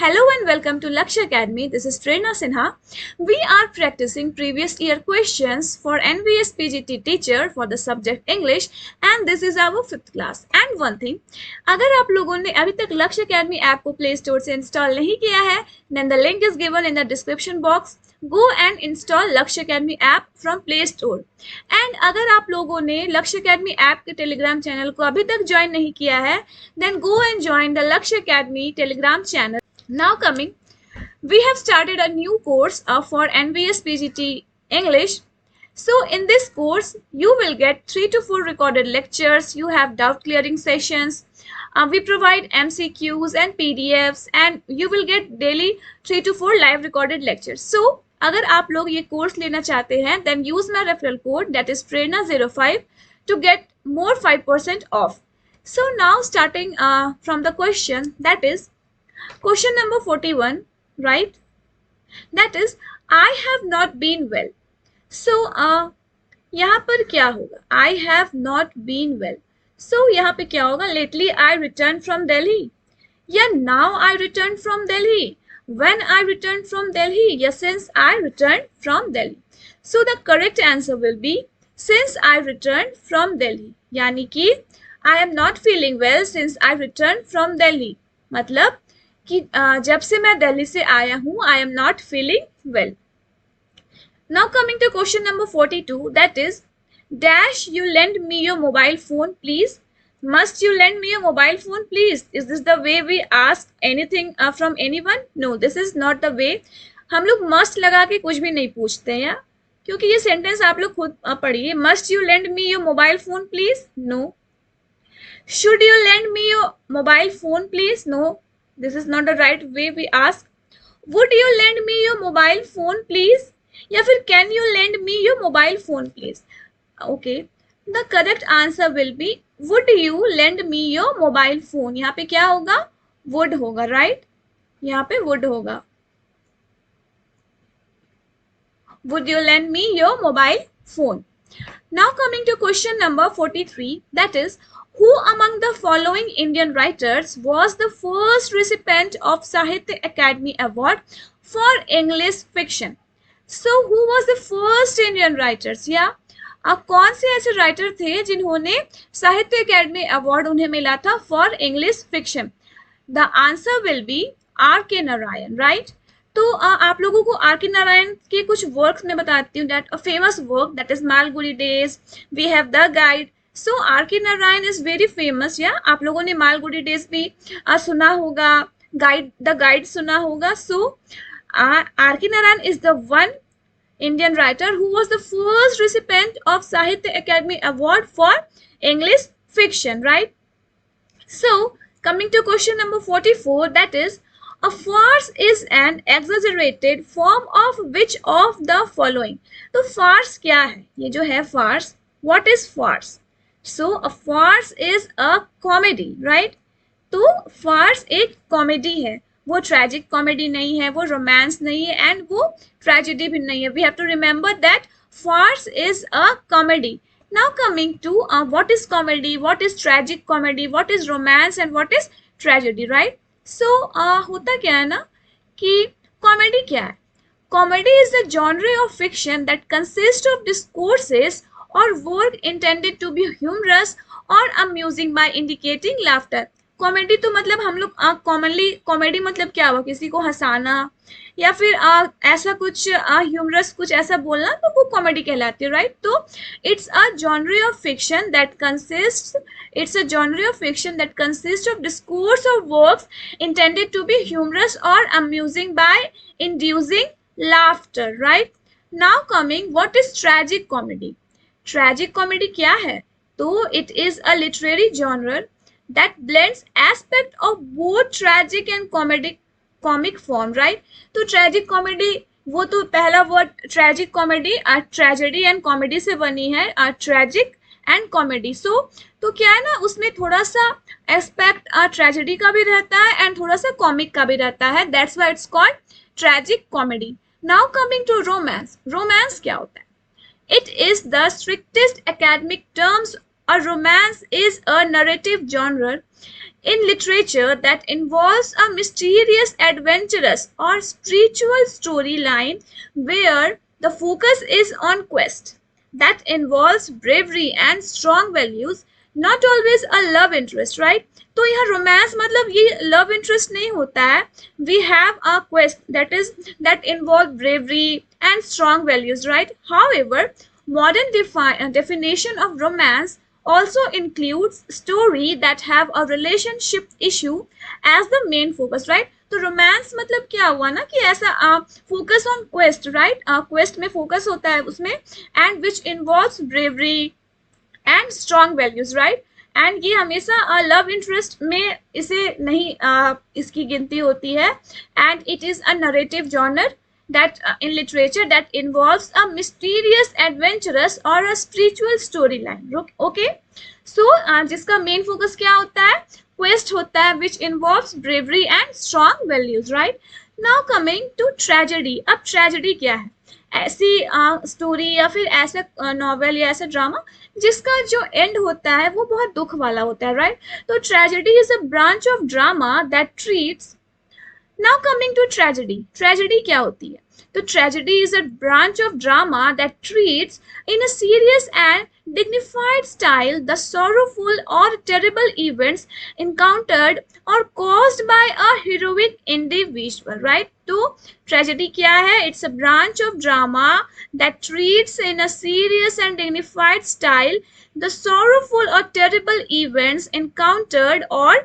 Hello and welcome to Lakshya Academy. This is Prerna Sinha. We are practicing previous year questions for NVS PGT teacher for the subject English and this is our 5th class. And one thing, अगर आप लोगों ने अभी तक लक्ष्य Academy app को play store से install नहीं किया है, then the link is given in the description box. Go and install लक्ष्य Academy app from Play Store. And अगर आप लोगों ने लक्ष्य Academy ऐप के टेलीग्राम चैनल को अभी तक ज्वाइन नहीं किया है, then go and join the लक्ष्य Academy Telegram channel. Now coming, we have started a new course for NVS PGT English. So in this course, you will get 3 to 4 recorded lectures. You have doubt clearing sessions. We provide MCQs and PDFs and you will get daily 3 to 4 live recorded lectures. So अगर आप लोग ये course लेना चाहते हैं then use my referral code that is Prerna05 to get more 5% off. So now starting from the question, that is question number 41, right? That is, I have not been well. So, यहाँ पर क्या होगा? I have not been well. So, यहाँ पे क्या होगा? Lately I returned from Delhi. या now I returned from Delhi. When I returned from Delhi. या since I returned from Delhi. So, the correct answer will be since I returned from Delhi. यानी कि I am not feeling well since I returned from Delhi. मतलब कि जब से मैं दिल्ली से आया हूं I am not feeling well. Now coming to question number 42, that is dash you lend me your mobile phone please. Must you lend me your mobile phone please. Is this the way we ask anything from anyone? No, this is not the way. हम लोग must लगा के कुछ भी नहीं पूछते हैं, क्योंकि ये सेंटेंस आप लोग खुद पढ़िए. Must you lend me your mobile phone please? No. Should you lend me your mobile phone please? No. This is not the right way we ask. Would you lend me your mobile phone please? या फिर can you lend me your mobile phone please? Okay. The correct answer will be would you lend me your mobile phone. यहाँ पे क्या होगा? Would होगा, right? यहाँ पे would होगा. Would you lend me your mobile phone? Now coming to question number 43, that is, who among the following Indian writers was the first recipient of Sahitya Academy Award for English fiction? So who was the first Indian writers? या कौन से ऐसे writer थे जिन्होंने साहित्य academy award उन्हें मिला था for English fiction? The answer will be R K Narayan, right? तो आप लोगों को आर के नारायण के कुछ वर्क्स में बताती हूँ. That a famous work that is Malgudi days, we have the guide. So R K Narayan is very famous. या आप लोगों ने मालगुडी डेज भी सुना होगा, द गाइड सुना होगा. सो R K Narayan is the one Indian writer who was the first recipient of Sahitya Academy Award for English fiction, right? So coming to question number 44, that is, a farce is an exaggerated form of which of the following? तो farce क्या है? ये जो है farce, what is farce? So a farce is a comedy, right? तो farce एक comedy है. वो ट्रेजिक कॉमेडी नहीं है, वो रोमांस नहीं है एंड वो ट्रेजेडी भी नहीं है. We have to remember that farce is a comedy. Now coming to what is comedy, what is tragic comedy, what is romance and what is tragedy, right? So होता क्या है ना कि कॉमेडी क्या है? Comedy is the genre of fiction that consist of discourses और work intended to be humorous और amusing by indicating laughter. Comedy तो मतलब हम लोग कॉमनली कॉमेडी मतलब क्या हुआ? किसी को हंसाना या फिर ऐसा कुछ ह्यूमरस कुछ ऐसा बोलना, तो वो कॉमेडी कहलाती है, राइट? तो it's a genre of fiction that consist of discourse of works intended to be humorous और amusing by inducing laughter, right? Now coming, what is tragic comedy? Tragic comedy क्या है? तो it is a literary genre that blends aspect of both tragic and comic form, right? तो tragic comedy, वो तो पहला word tragic comedy tragedy and comedy से बनी है, tragic and comedy. तो क्या है ना, उसमें थोड़ा सा एस्पेक्ट ट्रेजेडी का भी रहता है एंड थोड़ा सा कॉमिक का भी रहता है. That's why it's called tragic comedy. Now coming to romance. Romance क्या होता है? It is the strictest academic terms A romance is a narrative genre in literature that involves a mysterious, adventurous, or spiritual storyline where the focus is on quest that involves bravery and strong values, not always a love interest, right? तो यहाँ romance मतलब ये love interest नहीं होता है. We have a quest that involve bravery and strong values, right? However, modern definition of romance also includes story that have a relationship issue as the main focus, right? तो romance मतलब क्या हुआ ना कि ऐसा focus on quest, right? Quest में focus होता है उसमें, and which involves bravery and strong values, right? And ये हमेशा लव इंटरेस्ट में इसे नहीं इसकी गिनती होती है. And it is a narrative genre that in literature that involves a mysterious, adventurous or a spiritual storyline. Okay, so जिसका main focus क्या होता है? Quest होता है, which involves bravery and strong values, right? Now coming to tragedy. अब tragedy क्या है? ऐसी स्टोरी या फिर ऐसा नॉवेल या ऐसा ड्रामा जिसका जो एंड होता है वो बहुत दुख वाला होता है, राइट? तो tragedy is a branch of drama that treats. Now coming to tragedy. Tragedy क्या होती है? तो tragedy is a branch of drama that treats in a serious and dignified style the sorrowful or terrible events encountered or caused by a heroic individual, right? तो tragedy क्या है? It's a branch of drama that treats in a serious and dignified style the sorrowful or terrible events encountered or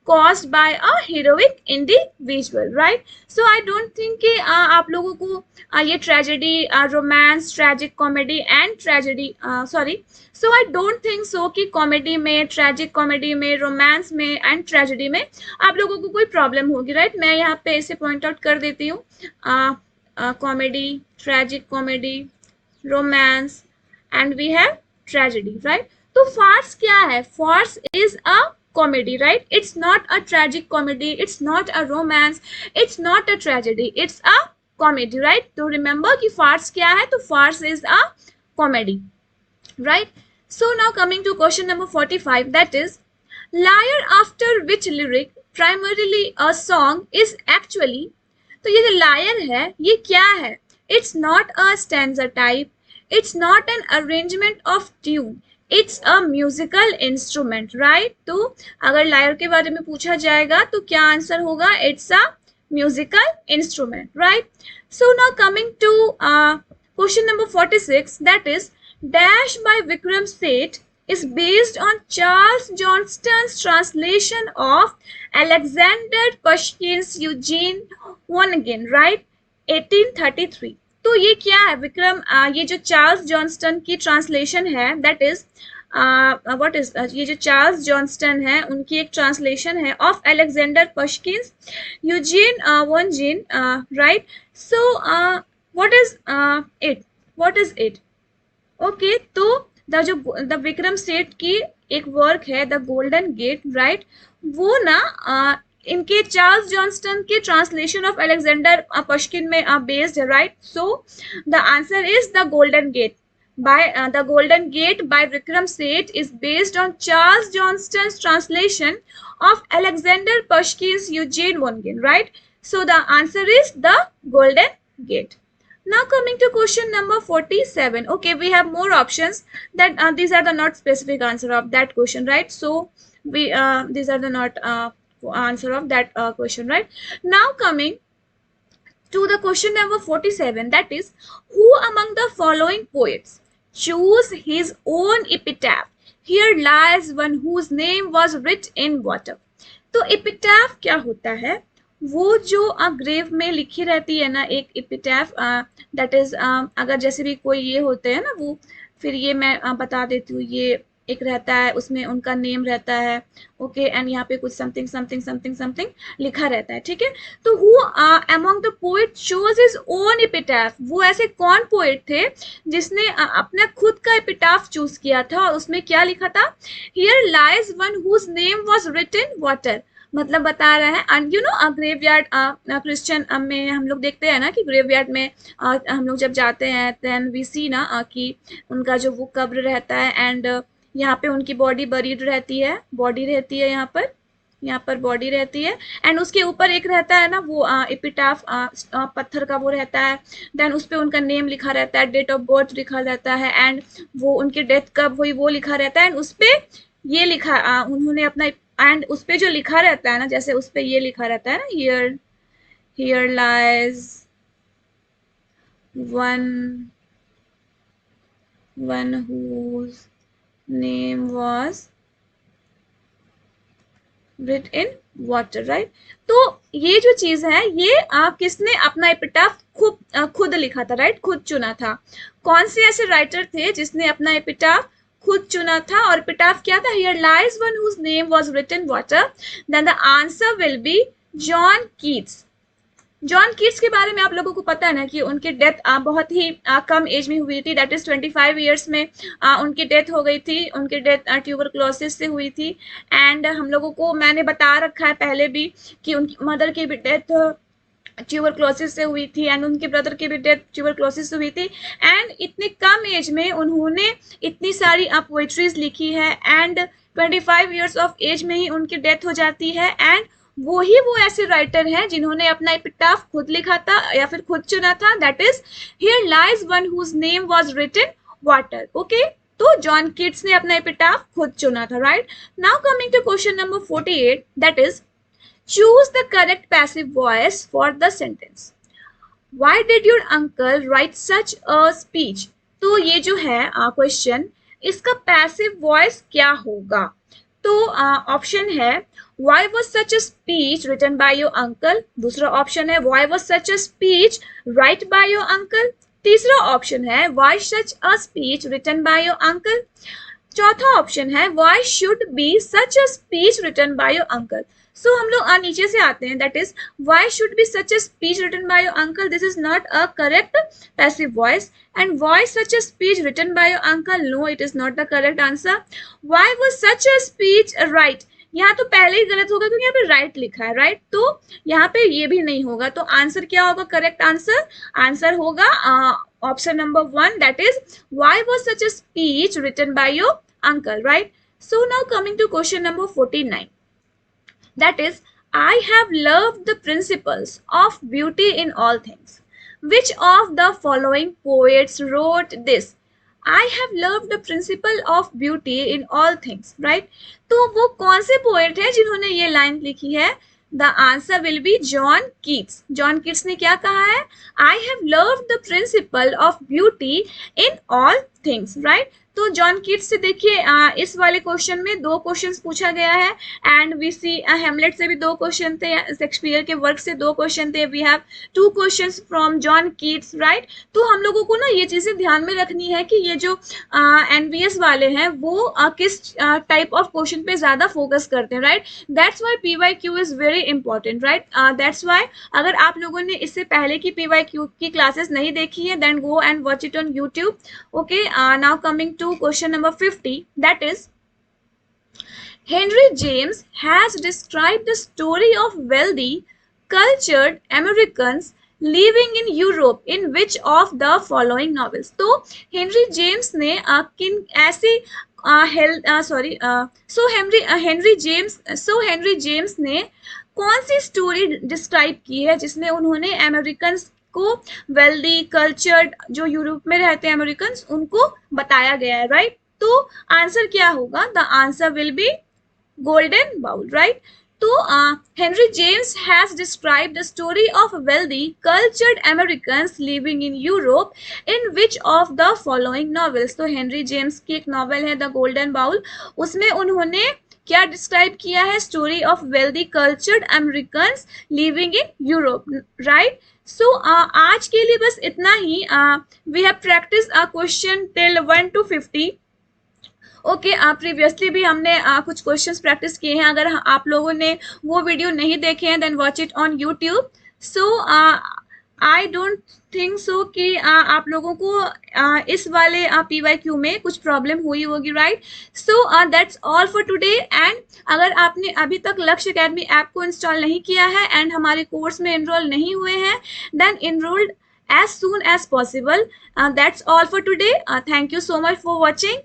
caused by a heroic individual, right? So I don't think कि आप लोगों को ये tragedy, romance, tragic comedy and tragedy so I don't think so कि comedy में, tragic comedy में, romance में and tragedy में आप लोगों को कोई प्रॉब्लम होगी, राइट? मैं यहाँ पे इसे पॉइंट आउट कर देती हूँ. Comedy, tragic comedy, romance and we have tragedy, right? तो फार्स क्या है? Farce is a comedy, right? It's not a tragic comedy, it's not a romance, it's not a tragedy, it's a comedy, right? तो remember कि farce क्या है? तो farce is a comedy, right? So now coming to question number 45, that is liar, after which lyric primarily a song is actually. तो ये जो liar है ये क्या है? It's not a stanza type, it's not an arrangement of tune, it's a musical instrument, right? तो अगर lawyer के बारे में पूछा जाएगा तो क्या आंसर होगा? It's a musical instrument, right? So now coming to question number 46, that is dash by Vikram Seth is based on Charles Johnston's translation of Alexander Pushkin's Eugene Onegin, right? 1833. तो ये क्या है? विक्रम ये जो चार्ल्स जॉन्स्टन की ट्रांसलेशन है, that is what is ये जो चार्ल्स जॉन्स्टन है उनकी एक ट्रांसलेशन है of Alexander Pushkin's Eugene Onegin, right? So what is it? Okay, तो द विक्रम सेठ की एक वर्क है द गोल्डन गेट, राइट? वो ना इनके चार्ल्स जॉन्स्टन के ट्रांसलेशन ऑफ अलेक्जेंडर पश्किन में बेस्ड है, right? So the answer is the Golden Gate. The Golden Gate by Vikram Seth is based on Charles Johnston's translation of Alexander Pushkin's Eugene Onegin, right? So the answer is the Golden Gate. Now coming to question number 47. Okay, we have more options that these are the not specific answer of that question, right? So we these are the not answer of that question, right? Now coming to the question number 47, that is who among the following poets choose his own epitaph? Here lies one whose name was writ in water. तो epitaph क्या होता है? वो जो grave में लिखी रहती है ना एक epitaph, that is अगर जैसे भी कोई ये होते हैं ना वो, फिर ये मैं बता देती हूँ, ये एक रहता है उसमें उनका नेम रहता है, ओके, एंड यहाँ पे कुछ समथिंग समथिंग समथिंग समथिंग लिखा रहता है, ठीक है? तो who among the poet chose his own epitaph, वो ऐसे कौन पोएट थे जिसने अपना खुद का एपिटाफ चूज किया था और उसमें क्या लिखा था? Here lies one whose name was written water. मतलब बता रहा है, and you know graveyard Christian में हम लोग देखते हैं ना कि ग्रेवयार्ड में हम लोग जब जाते हैं देन वी सी ना कि उनका जो वो कब्र रहता है एंड यहाँ पे उनकी बॉडी बरीड रहती है, बॉडी रहती है यहाँ पर, यहाँ पर बॉडी रहती है एंड उसके ऊपर एक रहता है ना वो एपिटाफ पत्थर का वो रहता है, देन उस पे उनका नेम लिखा रहता है, डेट ऑफ बर्थ लिखा रहता है एंड वो उनकी डेथ कब हुई वो लिखा रहता है एंड उस पे ये लिखा उन्होंने अपना एंड उस पे जो लिखा रहता है ना, जैसे उस पे ये लिखा रहता है ना, here here lies one whose name was written in water, right? तो ये जो चीज है ये किसने अपना एपिटाफ खुद लिखा था, राइट? खुद चुना था। कौन से ऐसे राइटर थे जिसने अपना एपिटाफ खुद चुना था? और एपिटाफ क्या था? Here lies one whose name was written water. Then the answer will be John Keats. John Keats के बारे में आप लोगों को पता है ना कि उनकी डेथ बहुत ही कम एज में हुई थी, दैट इज 25 ईयर्स में उनकी डेथ हो गई थी। उनकी डेथ ट्यूबरक्लोसिस से हुई थी एंड हम लोगों को मैंने बता रखा है पहले भी कि उनकी मदर की भी डेथ ट्यूबरक्लोसिस से हुई थी एंड उनके ब्रदर की भी डेथ ट्यूबरक्लोसिस से हुई थी एंड इतने कम एज में उन्होंने इतनी सारी पोएट्रीज लिखी है एंड 25 ईयर्स ऑफ एज में ही उनकी डेथ हो जाती है एंड वो ऐसे राइटर हैं जिन्होंने अपना एपिटाफ खुद लिखा था या फिर खुद चुना था, that is here lies one whose name was written water. Okay, तो जॉन कीट्स ने अपना एपिटाफ खुद चुना था, right? Now coming to question number 48, that is choose the correct passive voice for the sentence. Why did your uncle write such a speech? तो ये जो है क्वेश्चन, इसका पैसिव वॉइस क्या होगा? तो ऑप्शन है why was such a speech written by your uncle? दूसरा ऑप्शन है why was such a speech write by your uncle? तीसरा ऑप्शन है why such a speech written by your uncle? चौथा option है why should be such a speech written by your uncle? So हम लोग नीचे से आते हैं, that is why should be such a speech written by your uncle? This is not a correct passive voice. And why such a speech written by your uncle? No, it is not the correct answer. Why was such a speech right? यहाँ तो पहले ही गलत होगा क्योंकि यहाँ पे right लिखा है, राइट? तो यहाँ पे ये भी नहीं होगा, तो आंसर क्या होगा? करेक्ट आंसर, आंसर होगा option number 1, that is why was such a speech written by your uncle, right? So now coming to question number 49, that is I have loved the principles of beauty in all things. Which of the following poets wrote this? I have loved the principle of beauty in all things, right? तो वो कौन से poet है जिन्होंने ये line लिखी है? The answer will be John Keats. John Keats ने क्या कहा है? I have loved the principle of beauty in all things, right? तो जॉन कीट्स से देखिए इस वाले क्वेश्चन में 2 क्वेश्चंस पूछा गया है एंड वी सी हेमलेट से भी 2 क्वेश्चन थे, शेक्सपियर के वर्क से 2 क्वेश्चन थे, we have 2 questions from John Keats, right? तो हम लोगों को ना ये चीजें ध्यान में रखनी है कि ये जो एनवीएस वाले हैं वो किस टाइप ऑफ क्वेश्चन पे ज्यादा फोकस करते हैं, right? That's why PYQ is very important, right? That's why अगर आप लोगों ने इससे पहले की पीवाईक्यू की क्लासेस नहीं देखी है then go and watch it on YouTube. Okay, now coming to question number 50, that is Henry James has described the story of wealthy cultured Americans living in Europe in which of the following novels? तो Henry James ने किन ऐसी Henry James ने कौन सी story describe की है जिसमें उन्होंने अमेरिकन को वेल्दी कल्चर्ड जो यूरोप में रहते हैं अमेरिकन उनको बताया गया है, राइट? तो आंसर क्या होगा? The answer will be golden bowl, right? तो Henry James has described the story of wealthy cultured Americans living in Europe in which of the following novels? तो हेनरी जेम्स की एक नॉवेल है the golden bowl, उसमें उन्होंने क्या describe किया है? Story of wealthy cultured Americans living in Europe, right? So आज के लिए बस इतना ही। We have practice question till 1 to 50। Okay, previously भी हमने कुछ क्वेश्चंस प्रैक्टिस किए हैं, अगर आप लोगों ने वो वीडियो नहीं देखे हैं then watch it on YouTube. So I don't think so कि आप लोगों को इस वाले पीवाईक्यू में कुछ प्रॉब्लम हुई होगी, right? So that's all for today. And अगर आपने अभी तक लक्ष्य अकेडमी ऐप को इंस्टॉल नहीं किया है एंड हमारे कोर्स में एनरोल नहीं हुए हैं then enrolled as soon as possible. That's all for today. Thank you so much for watching.